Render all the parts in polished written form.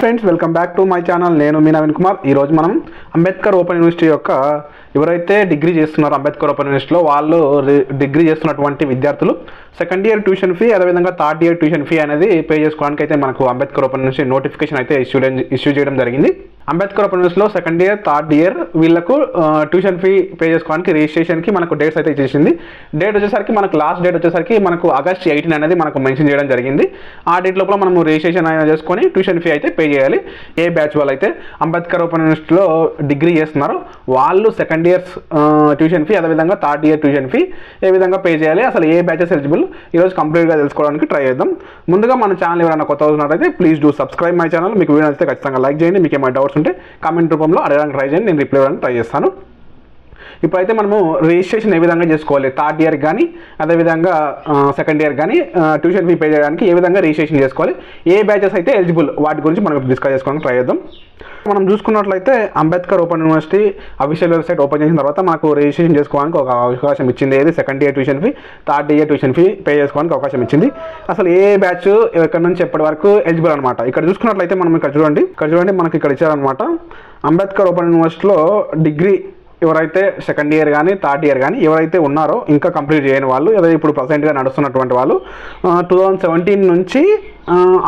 Friends, welcome back to my channel. నేను మీ నవీన్ కుమార్. ఈరోజు మనం అంబేద్కర్ ఓపెన్ యూనివర్సిటీ యొక్క ఎవరైతే డిగ్రీ చేస్తున్నారో అంబేద్కర్ ఓపెన్ యూనివర్సిటీలో వాళ్ళు డిగ్రీ చేస్తున్నటువంటి విద్యార్థులు సెకండ్ ఇయర్ ట్యూషన్ ఫీ, అదేవిధంగా థర్డ్ ఇయర్ ట్యూషన్ ఫీ అనేది పే చేసుకోవడానికి అయితే మనకు అంబేద్కర్ ఓపెన్ యూనివర్సిటీ నోటిఫికేషన్ అయితే ఇష్యూ చేయడం జరిగింది. అంబేద్కర్ ఓపెన్ యూనివర్సిటీలో సెకండ్ ఇయర్ థర్డ్ ఇయర్ వీళ్ళకు ట్యూషన్ ఫీ పే చేసుకోవడానికి రిజిస్ట్రేషన్కి మనకు డేట్స్ అయితే ఇచ్చేసింది. డేట్ వచ్చేసరికి మనకు లాస్ట్ డేట్ వచ్చేసరికి మనకు ఆగస్ట్ 18 అనేది మనకు మెన్షన్ చేయడం జరిగింది. ఆ డేట్ లోపల మనము రిజిస్ట్రేషన్ అయినా చేసుకొని ట్యూషన్ ఫీ అయితే పే చేయాలి. ఏ బ్యాచ్ వాళ్ళు అయితే అంబేద్కర్ ఓపెన్ యూనివర్సిటీలో డిగ్రీ చేస్తున్నారో వాళ్ళు సెకండ్ ఇయర్స్ ట్యూషన్ ఫీ, అదేవిధంగా థర్డ్ ఇయర్ ట్యూషన్ ఫీ ఏ విధంగా పే చేయాలి, అసలు ఏ బ్యాచెస్ ఎలిజిబుల్ ఈరోజు కంప్లీట్గా తెలుసుకోవడానికి ట్రై చేద్దాం. ముందుగా మన ఛానల్ ఎవరైనా కొత్త ఉన్నట్టయితే please do subscribe my channel. మీకు వీడియో నచ్చితే ఖచ్చితంగా లైక్ చేయండి. మీకు ఏమైనా డౌట్స్ ఉంటే కామెంట్ రూపంలో అడగడానికి ట్రై చేయండి, నేను రిప్లై ఇవ్వడానికి ట్రై చేస్తాను. ఇప్పుడైతే మనము రిజిస్ట్రేషన్ ఏ విధంగా చేసుకోవాలి, థర్డ్ ఇయర్ కానీ అదేవిధంగా సెకండ్ ఇయర్ కానీ ట్యూషన్ ఫీ పే చేయడానికి ఏ విధంగా రిజిస్ట్రేషన్ చేసుకోవాలి, ఏ బ్యాచెస్ అయితే ఎలిజిబుల్, వాటి గురించి మనం డిస్కస్ చేసుకోవడానికి ట్రై చేద్దాం. మనం చూసుకున్నట్లయితే Ambedkar open university official website open చేసిన తర్వాత మనకు రిజిస్ట్రేషన్ చేసుకోవడానికి ఒక అవకాశం ఇచ్చింది. ఏది second year tuition fee, third year tuition fee pay చేసుకోవడానికి అవకాశం ఇచ్చింది. అసలు ఏ బ్యాచ్ ఎక్కడి నుంచి ఎప్పటి వరకు ఎలిజిబుల్ అనమాట. ఇక్కడ చూసుకున్నట్లయితే మనం ఇక్కడ చూడండి మనకి ఇక్కడ ఇచ్చారనమాట. అంబేద్కర్ ఓపెన్ యూనివర్సిటీలో డిగ్రీ ఎవరైతే సెకండ్ ఇయర్ కానీ థర్డ్ ఇయర్ కానీ ఎవరైతే ఉన్నారో ఇంకా కంప్లీట్ చేయని వాళ్ళు, ఏదైతే ఇప్పుడు ప్రజెంట్గా నడుస్తున్నటువంటి వాళ్ళు 2017 నుంచి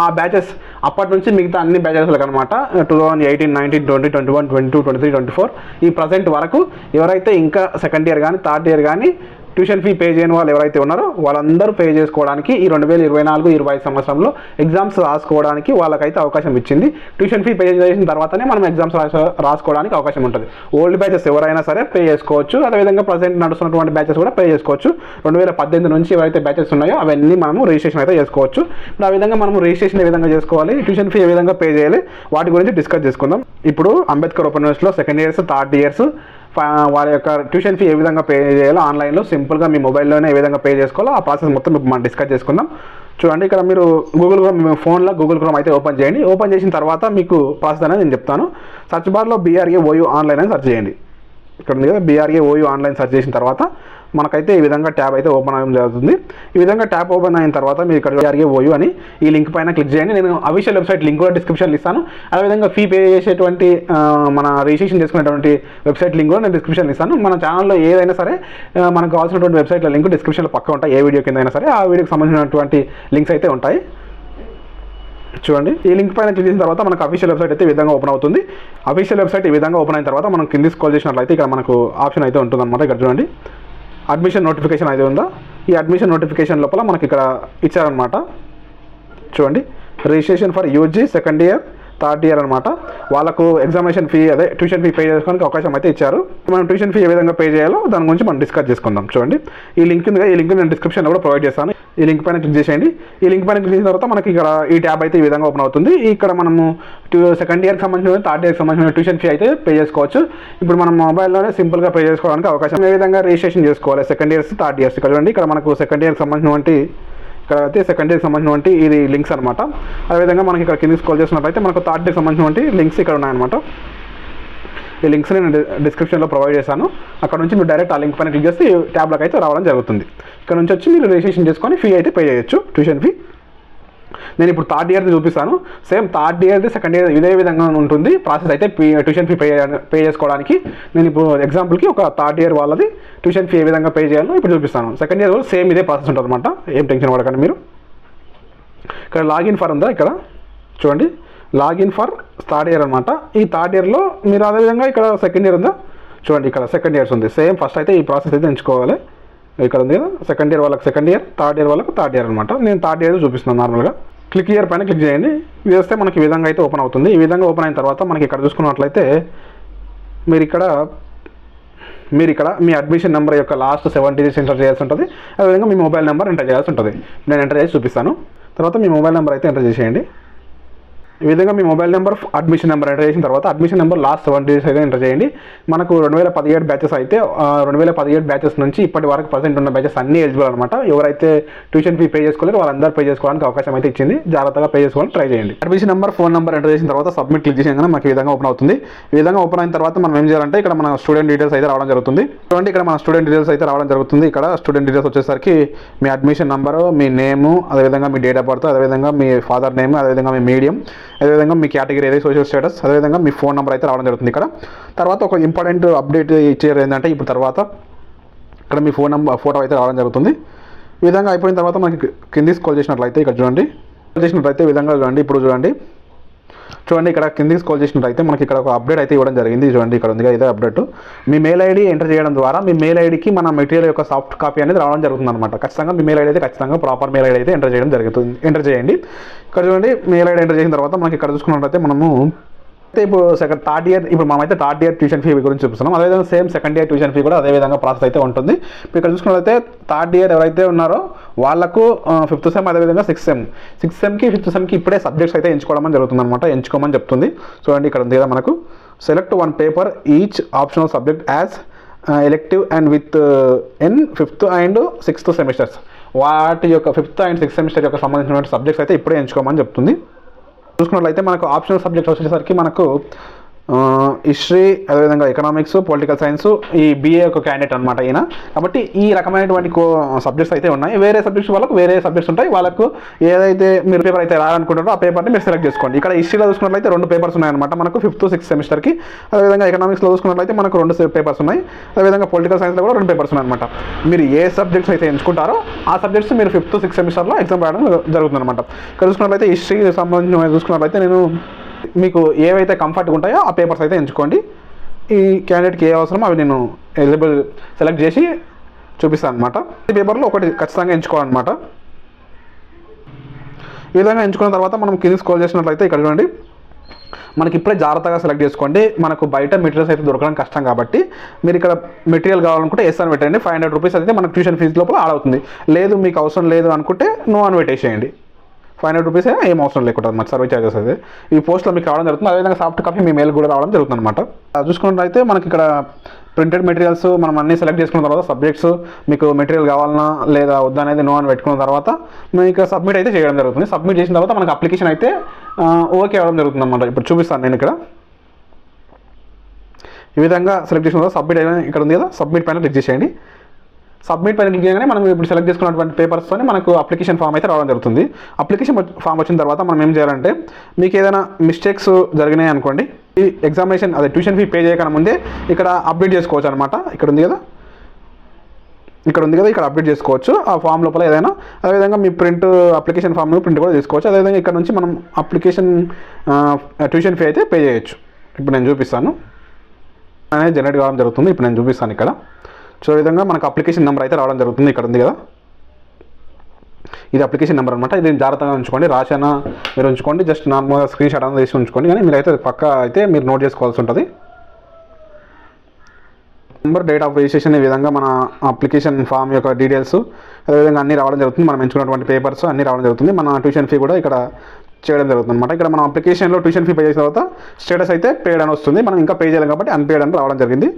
ఆ బ్యాచెస్ అప్పటి నుంచి మిగతా అన్ని బ్యాచెస్లకు అనమాట 2018, 19, 20, 21, 22, 23, 24 ఈ ప్రజెంట్ వరకు ఎవరైతే ఇంకా సెకండ్ ఇయర్ కానీ థర్డ్ ఇయర్ కానీ ట్యూషన్ ఫీ పే చేయని వాళ్ళు ఎవరైతే ఉన్నారో వాళ్ళందరూ పే చేసుకోవడానికి ఈ 2024-25 సంవత్సరంలో ఎగ్జామ్స్ రాసుకోవడానికి వాళ్ళకైతే అవకాశం ఇచ్చింది. ట్యూషన్ ఫీ పే చేసిన తర్వాతనే మనం ఎగ్జామ్స్ రాసుకోవడానికి అవకాశం ఉంటుంది. ఓల్డ్ బ్యాచెస్ ఎవరైనా సరే పే చేసుకోవచ్చు, అదేవిధంగా ప్రజెంట్ నడుస్తున్నటువంటి బ్యాచెస్ కూడా పే చేసుకోవచ్చు. 2018 నుంచి ఎవరైతే బ్యాచెస్ ఉన్నాయో అవన్నీ మనము రిజిస్ట్రేషన్ అయితే చేసుకోవచ్చు. ఇప్పుడు ఆ విధంగా మనము రిజిస్ట్రేషన్ ఏ విధంగా చేసుకోవాలి, ట్యూషన్ ఫీ ఏ విధంగా పే చేయాలి, వాటి గురించి డిస్కస్ చేసుకుందాం. ఇప్పుడు అంబేద్కర్ ఓపెన్ యూనివర్సిటీలో సెకండ్ ఇయర్స్ థర్డ్ ఇయర్స్ వాళ్ళ యొక్క ట్యూషన్ ఫీ ఏ విధంగా పే చేయాలో ఆన్లైన్లో సింపుల్గా మీ మొబైల్లోనే ఏ విధంగా పే చేసుకోవాలో ఆ ప్రాసెస్ మొత్తం మనం డిస్కస్ చేసుకుందాం. చూడండి, ఇక్కడ మీరు గూగుల్ క్రోమ్, మీ ఫోన్లో గూగుల్ క్రోమ్ అయితే ఓపెన్ చేయండి. ఓపెన్ చేసిన తర్వాత మీకు ప్రాసెస్ అనేది నేను చెప్తాను. సర్చ్ బార్లో BRAOU ఆన్లైన్ అని సెర్చ్ చేయండి. ఇక్కడ ఉంది కదా, BRAOU ఆన్లైన్ సెర్చ్ చేసిన తర్వాత మనకైతే ఈ విధంగా ట్యాబ్ అయితే ఓపెన్ అవ్వడం జరుగుతుంది. ఈ విధంగా ట్యాబ్ ఓపెన్ అయిన తర్వాత మీరు ఇక్కడ BRAOU అని ఈ లింక్ పైన క్లిక్ చేయండి. నేను అఫీషియల్ వెబ్సైట్ లింక్ కూడా డిస్క్రిప్షన్లో ఇస్తాను. అదేవిధంగా ఫీ పే చేసేటువంటి మన రిజిస్ట్రేషన్ చేసుకునేటువంటి వెబ్సైట్ లింక్ కూడా నేను డిస్క్రిప్షన్లో ఇస్తాను. మన ఛానల్లో ఏదైనా సరే మనకు కావాల్సినటువంటి వెబ్సైట్ల లింక్ డిస్క్రిప్షన్లో పక్క ఉంటాయి. ఏ వీడియో కింద అయినా సరే ఆ వీడియోకి సంబంధించినటువంటి లింక్స్ అయితే ఉంటాయి. చూడండి, ఈ లింక్ పైన క్లిక్ చేసిన తర్వాత మనకు అఫీషియల్ వెబ్సైట్ అయితే ఈ విధంగా ఓపెన్ అవుతుంది. అఫీషియల్ వెబ్సైట్ ఈ విధంగా ఓపెన్ అయిన తర్వాత మనం కింది స్క్రోల్ చేసినట్లయితే ఇక్కడ మనకు ఆప్షన్ అయితే ఉంటుందన్నమాట. ఇక్కడ చూడండి, అడ్మిషన్ నోటిఫికేషన్ అయితే ఉందా. ఈ అడ్మిషన్ నోటిఫికేషన్ లోపల మనకి ఇక్కడ ఇచ్చారనమాట. చూడండి, registration for UG second year third year అనమాట. వాళ్ళకు ఎగ్జామినేషన్ ఫీ, అదే ట్యూషన్ ఫీ పే చేసుకోవడానికి అవకాశం అయితే ఇచ్చారు. మనం ట్యూషన్ ఫీ ఏ విధంగా పే చేయాలో దాని గురించి మనం డిస్కస్ చేసుకుందాం. చూడండి, ఈ లింక్ నేను డిస్క్రిప్షన్లో కూడా ప్రొవైడ్ చేస్తాను. ఈ లింక్ పైన క్లిక్ చేసేయండి. ఈ లింక్ పైన క్లిక్ చేసిన తర్వాత మనకి ఇక్కడ ఈ ట్యాబ్ అయితే ఈ విధంగా ఓపెన్ అవుతుంది. ఇక్కడ మనము సెకండ్ ఇయర్కి సంబంధించిన థర్డ్ ఇయర్కి సంబంధించిన ట్యూషన్ ఫీ అయితే పే చేసుకోవచ్చు. ఇప్పుడు మనం మొబైల్లోనే సింపుల్గా పే చేసుకోవడానికి అవకాశం. ఏ విధంగా రిజిస్ట్రేషన్ చేసుకోవాలి సెకండ్ ఇయర్స్ థర్డ్ ఇయర్స్. ఇక్కడ చూడండి, ఇక్కడ మనకు సెకండ్ ఇయర్కి సంబంధించినటువంటి ఇక్కడ అయితే సెకండ్ ఇయర్కి సంబంధించినటువంటి ఇది లింక్స్ అనమాట. అదేవిధంగా మనకి ఇక్కడ కింద స్క్రోల్ చేసినట్లయితే మనకు థర్డ్ ఇయర్కి సంబంధించినటువంటి లింక్స్ ఇక్కడ ఉన్నాయన్నమాట. ఈ లింక్స్ నేను డిస్క్రిప్షన్లో ప్రొవైడ్ చేశాను. అక్కడ నుంచి మీరు డైరెక్ట్ ఆ లింక్ పైన క్లిక్ చేస్తే ట్యాబ్లోకి అయితే రావడం జరుగుతుంది. ఇక్కడ నుంచి వచ్చి మీరు రిజిస్ట్రేషన్ చేసుకొని ఫీ అయితే పే చేయొచ్చు, ట్యూషన్ ఫీ. నేను ఇప్పుడు థర్డ్ ఇయర్ది చూపిస్తాను. సేమ్ థర్డ్ ఇయర్ది సెకండ్ ఇయర్ ఇదే విధంగా ఉంటుంది ప్రాసెస్ అయితే ట్యూషన్ ఫీ పే చేసుకోవడానికి. నేను ఇప్పుడు ఎగ్జాంపుల్కి ఒక థర్డ్ ఇయర్ వాళ్ళది ట్యూషన్ ఫీ ఏ విధంగా పే చేయాలో ఇప్పుడు చూపిస్తాను. సెకండ్ ఇయర్ సేమ్ ఇదే ప్రాసెస్ ఉంటుంది అనమాట, ఏం టెన్షన్ పడకండి మీరు. ఇక్కడ లాగిన్ ఫర్ ఉందా, ఇక్కడ చూడండి లాగిన్ ఫర్ థర్డ్ ఇయర్ అనమాట. ఈ థర్డ్ ఇయర్లో మీరు అదేవిధంగా ఇక్కడ సెకండ్ ఇయర్ ఉందా, చూడండి ఇక్కడ సెకండ్ ఇయర్స్ ఉంది. సేమ్ ఫస్ట్ అయితే ఈ ప్రాసెస్ అయితే ఎంచుకోవాలి. ఇక్కడ ఉంది కదా, సెకండ్ ఇయర్ వాళ్ళకి సెకండ్ ఇయర్, థర్డ్ ఇయర్ వాళ్ళకి థర్డ్ ఇయర్ అనమాట. నేను థర్డ్ ఇయర్ చూపిస్తున్నాను నార్మల్గా. క్లిక్ ఇయర్ పైన క్లిక్ చేయండి. ఇది వస్తే మనకి ఈ విధంగా అయితే ఓపెన్ అవుతుంది. ఈ విధంగా ఓపెన్ అయిన తర్వాత మనకి ఇక్కడ చూసుకున్నట్లయితే మీరు ఇక్కడ మీ అడ్మిషన్ నెంబర్ యొక్క లాస్ట్ 7 digits ఎంటర్ చేయాల్సి ఉంటుంది. అదేవిధంగా మీ మొబైల్ నెంబర్ ఎంటర్ చేయాల్సి ఉంటుంది. నేను ఎంటర్ చేసి చూపిస్తాను. తర్వాత మీ మొబైల్ నెంబర్ అయితే ఎంటర్ చేసేయండి. ఈ విధంగా మీ mobile number, admission number enter చేసిన తర్వాత అడ్మిషన్ నెంబర్ లాస్ట్ 7 digits అయితే ఎంటర్ చేయండి. మనకు 2017 బ్యాచెస్ అయితే 2017 బ్యాచెస్ నుంచి ఇప్పటి వరకు ప్రజెంట్ ఉన్న బ్యాచెస్ అన్నీ ఎలిజిబుల్ అనమాట. ఎవరైతే ట్యూషన్ ఫీ పే చేసుకోలేరు వాళ్ళందరూ పే చేసుకోవడానికి అవకాశం అయితే ఇచ్చింది. జాగ్రత్తగా పే చేసుకోవడానికి ట్రై చేయండి. Admission number, phone number enter చేసిన తర్వాత సబ్మిట్ క్లిక్ చేసిన మనకి ఈ విధంగా ఓపెన్ అవుతుంది. ఈ విధంగా ఓపెన్ అయిన తర్వాత మనం ఏం చేయాలంటే ఇక్కడ మన స్టూడెంట్ డీటెయిల్స్ అయితే రావడం జరుగుతుంది. చూడండి, ఇక్కడ మన స్టూడెంట్ డీటెయిల్స్ అయితే రావడం జరుగుతుంది. ఇక్కడ స్టూడెంట్ డీటెయిల్స్ వచ్చేసరికి మీ అడ్మిషన్ నెంబరు, మీ నేము, అదేవిధంగా మీ డేట్ ఆఫ్ బర్త్, అదేవిధంగా మీ ఫాదర్ నేమ్, అదేవిధంగా మీ మీడియం, అదేవిధంగా మీ కేటగిరీ ఏదైతే సోషల్ స్టేటస్, అదేవిధంగా మీ ఫోన్ నెంబర్ అయితే రావడం జరుగుతుంది ఇక్కడ. తర్వాత ఒక ఇంపార్టెంట్ అప్డేట్ ఇచ్చేది ఏంటంటే ఇప్పుడు తర్వాత ఇక్కడ మీ ఫోటో అయితే రావడం జరుగుతుంది. ఈ విధంగా అయిపోయిన తర్వాత మనకి కింది స్క్రోల్ చేసినట్లయితే ఇక్కడ చూడండి, ఈ విధంగా చూడండి. ఇప్పుడు చూడండి ఇక్కడ కిందికి స్క్రోల్ చేసినట్లయితే మనకి ఇక్కడ ఒక అప్డేట్ అయితే ఇవ్వడం జరిగింది. చూడండి ఇక్కడ ఉంది ఇదే అప్డేట్. మీ మెయిల్ ఐడి ఎంటర్ చేయడం ద్వారా మీ మెయిల్ ఐడికి మన మెటీరియల్ యొక్క సాఫ్ట్ కాపీ అనేది రావడం జరుగుతుంది అనమాట. ఖచ్చితంగా మీ మెయిల్ ఐడి అయితే ఖచ్చితంగా ప్రాపర్ మెయిల్ ఐడి అయితే ఎంటర్ చేయండి. ఇక్కడ చూడండి మెయిల్ ఐడి ఎంటర్ చేసిన తర్వాత మనకి ఇక్కడ చూసుకున్నట్లయితే మనము ఇప్పుడు థర్డ్ ఇయర్, ఇప్పుడు మనమైతే థర్డ్ ఇయర్ ట్యూషన్ ఫీ గురించి చూపిస్తున్నాం. అదేవిధంగా same second year tuition fee కూడా అదేవిధంగా ప్రాసెస్ అయితే ఉంటుంది. ఇప్పుడు ఇక్కడ చూసుకున్నట్లయితే థర్డ్ ఇయర్ ఎవరైతే ఉన్నారో వాళ్ళకు 5th సెమ్, అదేవిధంగా 6th సెమ్కి 5th సెమ్కి ఇప్పుడే సబ్జెక్ట్స్ అయితే ఎంచుకోవడం జరుగుతుంది అనమాట. ఎంచుకోమని చెప్తుంది. చూడండి ఇక్కడ ఉంది కదా మనకు select 1 paper each optional subject as elective and with in 5th and 6th semesters. వాటి యొక్క 5th and 6th సెమిస్టర్ యొక్క సంబంధించినటువంటి సబ్జెక్ట్స్ అయితే ఇప్పుడే ఎంచుకోమని చెప్తుంది. చూసుకున్నట్లయితే మనకు ఆప్షనల్ సబ్జెక్ట్స్ వచ్చేసరికి మనకు హిస్టరీ, అదేవిధంగా ఎకనామిక్స్, పొలిటికల్ సైన్స్, ఈ బీఏ యొక్క క్యాండిడేట్ అనమాట ఈయన. కాబట్టి ఈ రకమైనటువంటి సబ్జెక్ట్స్ అయితే ఉన్నాయి. వేరే సబ్జెక్ట్స్ వాళ్ళకు వేరే సబ్జెక్ట్స్ ఉంటాయి. వాళ్ళకు ఏదైతే మీరు పేపర్ అయితే రాయాలనుకుంటారో ఆ పేపర్ని మీరు సెలెక్ట్ చేసుకోండి. ఇక్కడ హిస్టరీలో చూసుకున్నట్లయితే 2 పేపర్స్ ఉన్నాయన్నమాట మనకు 5th, 6th సెమిస్టర్కి. అదేవిధంగా ఎకనామిక్స్లో చూసుకున్నట్లయితే మనకు 2 పేపర్స్ ఉన్నాయి. అదేవిధంగా పొలిటికల్ సైన్స్లో కూడా 2 పేపర్స్ ఉన్నాయన్నమాట. మీరు ఏ సబ్జెక్ట్స్ అయితే ఎంచుకుంటారో ఆ సబ్జెక్ట్స్ మీరు 5th, 6th సెమిస్టర్లో ఎగ్జామ్ రాయడం జరుగుతుంది అనమాట. ఇక్కడ చూసుకున్నట్లయితే హిస్టరీకి సంబంధించిన చూసుకున్నట్లయితే నేను మీకు ఏవైతే కంఫర్ట్గా ఉంటాయో ఆ పేపర్స్ అయితే ఎంచుకోండి. ఈ క్యాండిడేట్కి ఏ అవసరమో అవి నేను ఎలిజిబుల్ సెలెక్ట్ చేసి చూపిస్తాను అనమాట. ఈ పేపర్లో ఒకటి ఖచ్చితంగా ఎంచుకోవాలన్నమాట. ఈ విధంగా ఎంచుకున్న తర్వాత మనం కింద స్క్రోల్ చేసినట్లయితే ఇక్కడ చూడండి మనకి ఇప్పుడే జాగ్రత్తగా సెలెక్ట్ చేసుకోండి. మనకు బయట మెటీరియల్స్ అయితే దొరకడం కష్టం కాబట్టి మీరు ఇక్కడ మెటీరియల్ కావాలనుకుంటే ఎస్ అని పెట్టండి. 500 రూపీస్ అయితే మనకు ట్యూషన్ ఫీజు లోపల యాడ్ అవుతుంది. లేదు మీకు అవసరం లేదు అనుకుంటే నో అని పెట్టేసేయండి. 500 రూపీస్ ఏం అవసరం లేకుండా అనమాట సర్వీస్ చార్జెస్ అయితే ఈ పోస్ట్లో మీకు రావడం జరుగుతుంది. అదేవిధంగా సాఫ్ట్ కాపీ మీ మెయిల్ కూడా రావడం జరుగుతుంది అనమాట. చూసుకున్నట్లయితే మనకి ఇక్కడ ప్రింటెడ్ మెటీరియల్స్ మనం అన్నీ సెలెక్ట్ చేసుకున్న తర్వాత సబ్జెక్ట్స్ మీకు మెటీరియల్ కావాలన్నా లేదా వద్దా అనేది నో అని పెట్టుకున్న తర్వాత మీకు సబ్మిట్ అయితే చేయడం జరుగుతుంది. సబ్మిట్ చేసిన తర్వాత మనకు అప్లికేషన్ అయితే ఓకే అవ్వడం జరుగుతుంది అనమాట. ఇప్పుడు చూపిస్తాను నేను ఇక్కడ. ఈ విధంగా సెలెక్ట్ చేసిన తర్వాత సబ్మిట్ అయినా ఇక్కడ ఉంది కదా, సబ్మిట్ పైన క్లిక్ చేసేయండి. సబ్మిట్ పైన క్లిక్ చేయగానే మనం ఇప్పుడు సెలెక్ట్ చేసుకున్నటువంటి పేపర్స్తో మనకు అప్లికేషన్ ఫామ్ అయితే రావడం జరుగుతుంది. అప్లికేషన్ ఫామ్ వచ్చిన తర్వాత మనం ఏం చేయాలంటే మీకు ఏదైనా మిస్టేక్స్ జరిగినాయి అనుకోండి, ఈ ఎగ్జామినేషన్ అదే ట్యూషన్ ఫీ పే చేయకన్నా ముందే ఇక్కడ అప్డేట్ చేసుకోవచ్చు అనమాట. ఇక్కడ ఉంది కదా, ఇక్కడ అప్డేట్ చేసుకోవచ్చు ఆ ఫామ్ లోపల ఏదైనా. అదేవిధంగా మీ అప్లికేషన్ ఫామ్ ప్రింట్ కూడా తీసుకోవచ్చు. అదేవిధంగా ఇక్కడ నుంచి మనం అప్లికేషన్ ట్యూషన్ ఫీ అయితే పే చేయొచ్చు. ఇప్పుడు నేను చూపిస్తాను అనేది జనరేట్ కావడం జరుగుతుంది. ఇప్పుడు నేను చూపిస్తాను ఇక్కడ. సో ఈ విధంగా మనకు అప్లికేషన్ నెంబర్ అయితే రావడం జరుగుతుంది. ఇక్కడ ఉంది కదా, ఇది అప్లికేషన్ నెంబర్ అనమాట. ఇది జాగ్రత్తగా ఉంచుకోండి, రాశానా మీరు ఉంచుకోండి. జస్ట్ నార్మల్గా స్క్రీన్ షాట్ అనేది తీసి ఉంచుకోండి. కానీ మీరైతే పక్కా అయితే మీరు నోట్ చేసుకోవాల్సి ఉంటుంది. నెంబర్, డేట్ ఆఫ్ రిజిస్ట్రేషన్, ఈ విధంగా మన అప్లికేషన్ ఫామ్ యొక్క డీటెయిల్స్ అదేవిధంగా అన్నీ రావడం జరుగుతుంది. మనం ఎంచుకున్నటువంటి పేపర్స్ అన్నీ రావడం జరుగుతుంది. మన ట్యూషన్ ఫీ కూడా ఇక్కడ చేయడం జరుగుతుంది అనమాట. ఇక్కడ మనం అప్లికేషన్లో ట్యూషన్ ఫీ పే చేసిన తర్వాత స్టేటస్ అయితే పేడ్ అని వస్తుంది. మనం ఇంకా పే చేయలేం కాబట్టి అన్పేడ్ అని రావడం జరిగింది.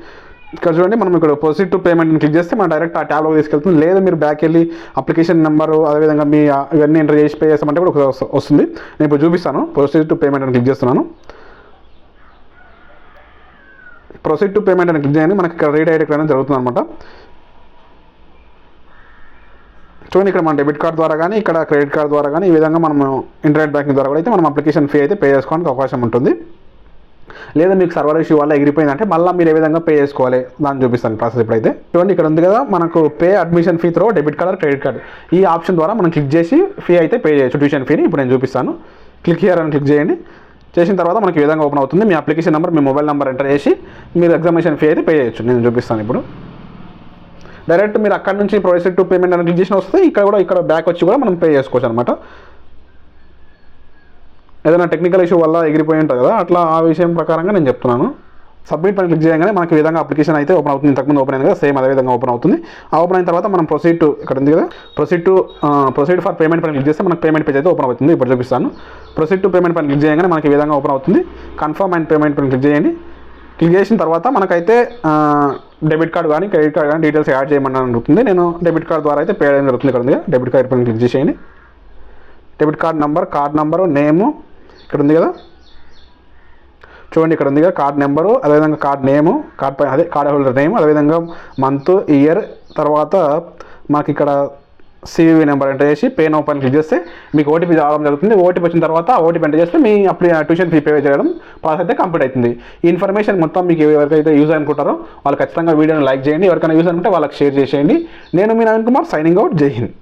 ఇక్కడ చూడండి మనం ఇక్కడ ప్రొసీడ్ టు పేమెంట్ని క్లిక్ చేస్తే మనం డైరెక్ట్ ఆ ట్యాబ్లోకి తీసుకెళ్తుంది. లేదు మీరు బ్యాక్ వెళ్ళి అప్లికేషన్ నెంబరు అదేవిధంగా మీ ఇవన్నీ ఎంటర్ చేసి పే చేస్తామంటే కూడా వస్తుంది. నేను ఇప్పుడు చూపిస్తాను. ప్రొసీడ్ టు పేమెంట్ అని క్లిక్ చేస్తున్నాను. ప్రొసీడ్ టు పేమెంట్ అని క్లిక్ చేయండి. మనకి ఇక్కడ రీడైరెక్ట్ అనేది జరుగుతుంది అనమాట. చూడండి ఇక్కడ మన డెబిట్ కార్డ్ ద్వారా కానీ ఇక్కడ క్రెడిట్ కార్డ్ ద్వారా కానీ ఈ విధంగా మనం ఇంటర్నెట్ బ్యాంకింగ్ ద్వారా కూడా అయితే మనం అప్లికేషన్ ఫీ అయితే పే చేసుకోవడానికి అవకాశం ఉంటుంది. లేదా మీకు సర్వర్ ఇష్యూ వల్ల ఎగిరిపోయిందంటే మళ్ళీ మీరు ఏ విధంగా పే చేసుకోవాలి దాన్ని చూపిస్తాను ప్రాసెస్. ఇప్పుడైతే చూడండి ఇక్కడ ఉంది కదా మనకు pay admission fee throw debit card credit card. ఈ ఆప్షన్ ద్వారా మనం క్లిక్ చేసి ఫీ అయితే పే చేయొచ్చు ట్యూషన్ ఫీని. ఇప్పుడు నేను చూపిస్తాను. క్లిక్ హియర్ అని క్లిక్ చేయండి. చేసిన తర్వాత మనకి ఈ విధంగా ఓపెన్ అవుతుంది. మీ అప్లికేషన్ నెంబర్, మీ మొబైల్ నెంబర్ ఎంటర్ చేసి మీరు ఎగ్జామినేషన్ ఫీ అయితే పే చేయొచ్చు. నేను చూపిస్తాను ఇప్పుడు. డైరెక్ట్ మీరు అక్కడ నుంచి ప్రొసీడ్ టు పేమెంట్ అని క్లిక్ చేసిన వస్తే ఇక్కడ బ్యాక్ వచ్చి కూడా మనం పే చేసుకోవచ్చు అనమాట. ఏదైనా టెక్నికల్ ఇష్యూ వల్ల ఎగిరిపోయి ఉంటుంది కదా, అట్లా ఆ విషయం ప్రకారంగా నేను చెప్తున్నాను. సబ్మిట్ పైన క్లిక్ చేయగానే మనకి ఈ విధంగా అప్లికేషన్ అయితే ఓపెన్ అవుతుంది. ఇంతకుముందు ఓపెన్ అయింది కదా, సేమ్ అదే విధంగా ఓపెన్ అవుతుంది. ఆ ఓపెన్ అయిన తర్వాత మనం ఇక్కడ ఉంది కదా ప్రొసీడ్ ఫర్ పేమెంట్ పైన క్లిక్ చేస్తే మనకి పేమెంట్ పేజ్ అయితే ఓపెన్ అవుతుంది. ఇప్పుడు చూపిస్తాను. ప్రొసీడ్ టు పేమెంట్ పైన క్లిక్ చేయగానే మనకి ఈ విధంగా ఓపెన్ అవుతుంది. కన్ఫర్మ్ అండ్ పేమెంట్ పైన క్లిక్ చేయండి. క్లిక్ చేసిన తర్వాత మనకైతే డెబిట్ కార్డ్ కానీ క్రెడిట్ కార్డ్ కానీ డీటెయిల్స్ యాడ్ చేయమని అడుగుతుంది. నేను డెబిట్ కార్డ్ ద్వారా అయితే పే చేయడం జరుగుతుంది. ఇక్కడ ఉంది కదా, డెబిట్ కార్డ్ పైన క్లిక్ చేసేయండి. డెబిట్ కార్డ్ నెంబరు, నేము ఇక్కడ ఉంది కదా, చూడండి ఇక్కడ ఉంది కదా కార్డ్ నెంబరు, అదేవిధంగా కార్డ్ నేము, కార్డ్ హోల్డర్ నేమ్, అదేవిధంగా మంత్, ఇయర్, తర్వాత మనకి ఇక్కడ సివివి నెంబర్ ఎంటర్ చేసి పే నౌ పైన క్లిక్ చేస్తే మీకు ఓటీపీ రావడం జరుగుతుంది. ఓటీపీ వచ్చిన తర్వాత ఓటీపీ ఎంటర్ చేస్తే మీ అప్పుడు ట్యూషన్ ఫీ పే చేయడం ప్రాసెస్ అయితే కంప్లీట్ అవుతుంది. ఈ ఇన్ఫర్మేషన్ మొత్తం మీకు ఎవరికైతే యూజ్ అనుకుంటారో వాళ్ళు ఖచ్చితంగా వీడియోని లైక్ చేయండి. ఎవరికైనా యూజ్ అనుకుంటే వాళ్ళకి షేర్ చేసేయండి. నేను మీ నవీన్ కుమార్, సైనింగ్ అవుట్. జై హింద్.